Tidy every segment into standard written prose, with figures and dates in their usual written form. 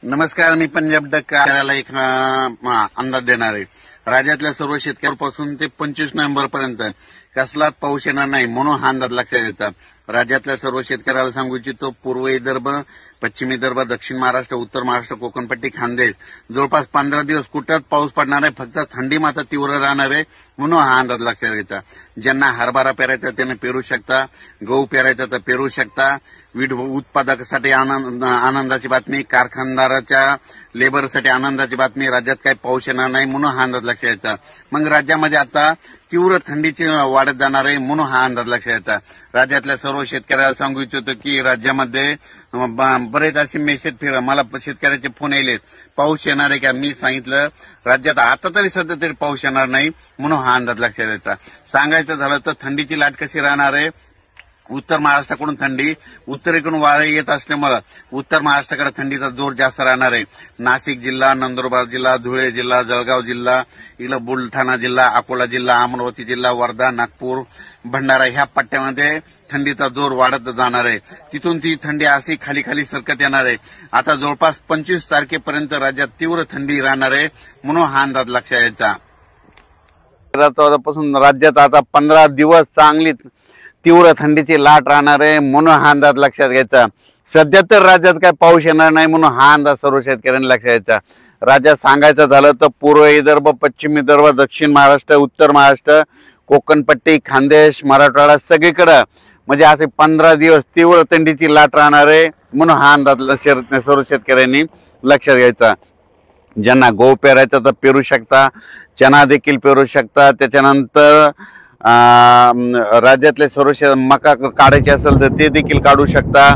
नमस्कार, मी पंजाब डक्काला एक अंदाज देणार आहे। राज्यातल्या सर्व शेतकऱ्यांपासून ते 25 नोव्हेंबर पर्यंत कसलाच पाऊस येणार नाही म्हणून हा अंदाज लक्षात येतात। राज्यातल्या सर्व शेतकऱ्याला सांगू इच्छितो, पूर्व विदर्भ, पश्चिम विदर्भ, दक्षिण महाराष्ट्र, उत्तर महाराष्ट्र, कोकणपट्टी, खानदेश जवळपास 15 दिवस कुठेच पाऊस पडणार आहे। फक्त थंडी मात्र तीव्र राहणार आहे म्हणून हा अंदाज लक्षात घ्यायचा। ज्यांना हरभरा पेरायचा त्याने पेरू शकता, गहू पेरायचा तर पेरू शकता। वीट उत्पादकासाठी आनंदाची बातमी, कारखानदाराच्या लेबरसाठी आनंदाची बातमी। राज्यात काही पाऊस येणार नाही म्हणून हा अंदाज लक्षात घ्यायचा। मग राज्यामध्ये आता तीव्र थंडीची वाढत जाणार आहे म्हणून हा अंदाज लक्षात घ्यायचा। राज्यातल्या सर्व शेतकऱ्याला सांगू इच्छितो की राज्यामध्ये बरेच असे मेसेज मला शेतकऱ्याचे फोन येलेत, पाऊस येणार आहे का? मी सांगितलं राज्यात आता तरी सध्या तरी पाऊस येणार नाही म्हणून हा अंदाज लक्षात घ्यायचा। सांगायचं झालं तर थंडीची लाट कशी राहणार आहे, उत्तर महाराष्ट्राकडून थंडी, उत्तरेकडून वारे येत असल्यामुळे उत्तर महाराष्ट्राकडे थंडीचा जोर जास्त राहणार आहे। नाशिक जिल्हा, नंदुरबार जिल्हा, धुळे जिल्हा, जळगाव जिल्हा, इकडे बुलढाणा जिल्हा, अकोला जिल्हा, अमरावती जिल्हा, वर्धा, नागपूर, भंडारा ह्या पट्ट्यामध्ये थंडीचा जोर वाढत जाणार आहे। तिथून ती थंडी अशी खाली खाली सरकत येणार आहे। आता जवळपास 25 तारखेपर्यंत राज्यात तीव्र थंडी राहणार आहे म्हणून हा अंदाज लक्षात यायचा। पासून राज्यात आता 15 दिवस चांगली तीव्र थंडीची लाट राहणार आहे म्हणून हा अंदाज लक्षात घ्यायचा। सध्या तर राज्यात काय पाऊस येणार नाही म्हणून हा अंदाज सर्व शेतकऱ्यांनी लक्षात घ्यायचा। राज्यात सांगायचं झालं तर पूर्व विदर्भ, पश्चिम विदर्भ, दक्षिण महाराष्ट्र, उत्तर महाराष्ट्र, कोकणपट्टी, खानदेश, मराठवाडा सगळीकडे म्हणजे असे 15 दिवस तीव्र थंडीची लाट राहणार आहे म्हणून हा अंदाज सर्व शेतकऱ्यांनी लक्षात घ्यायचा। ज्यांना गहू पेरायचा तर पेरू शकता, चना देखील पेरू शकता। त्याच्यानंतर राज्यातले सर्व मका काढायचे असेल तर ते देखील काढू शकता।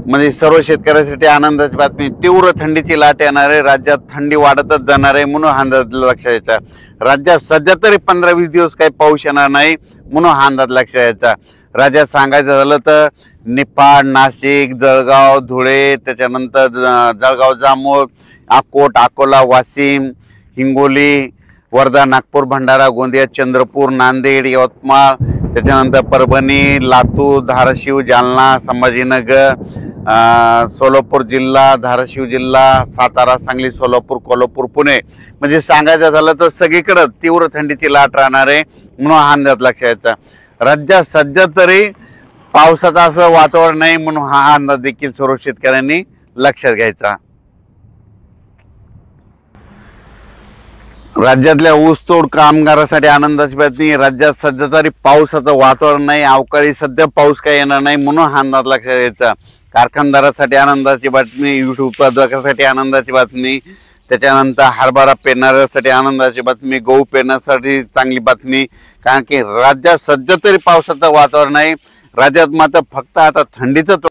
म्हणजे सर्व शेतकऱ्यांसाठी आनंदाची बातमी, तीव्र थंडीची लाट येणार आहे। राज्यात थंडी वाढतच जाणार आहे म्हणून हा अंदाज लक्षात यायचा। राज्यात सध्या तरी 15-20 दिवस काही पाऊस येणार नाही म्हणून हा अंदाज लक्षात यायचा। राज्यात सांगायचं झालं तर निफाड, नाशिक, जळगाव, धुळे, त्याच्यानंतर जळगाव, जामोद, अकोट, अकोला, वाशिम, हिंगोली, वर्धा, नागपूर, भंडारा, गोंदिया, चंद्रपूर, नांदेड, यवतमाळ, त्याच्यानंतर परभणी, लातूर, धाराशिव, जालना, संभाजीनगर, सोलापूर जिल्हा, धाराशिव जिल्हा, सातारा, सांगली, सोलापूर, कोल्हापूर, पुणे म्हणजे सांगायचं झालं तर सगळीकडे तीव्र थंडीची लाट राहणार आहे म्हणून हा अंदाज लक्षात यायचा। राज्यात सध्या तरी पावसाचं असं वातावरण नाही म्हणून हा अंदाज देखील सर्व शेतकऱ्यांनी लक्षात घ्यायचा। राज्यातल्या ऊसतोड कामगारासाठी आनंदाची बातमी, राज्यात सध्या तरी पावसाचं वातावरण नाही, अवकाळी सध्या पाऊस काही येणार नाही म्हणून हा अंदाज लक्षात घ्यायचा। कारखानदारासाठी आनंदाची बातमी, वीट उत्पादकासाठी आनंदाची बातमी, त्याच्यानंतर हरभरा पेरणाऱ्यासाठी आनंदाची बातमी, गहू पेरण्यासाठी चांगली बातमी। कारण की राज्यात सध्या तरी पावसाचं वातावरण नाही, राज्यात मात्र फक्त आता थंडीचं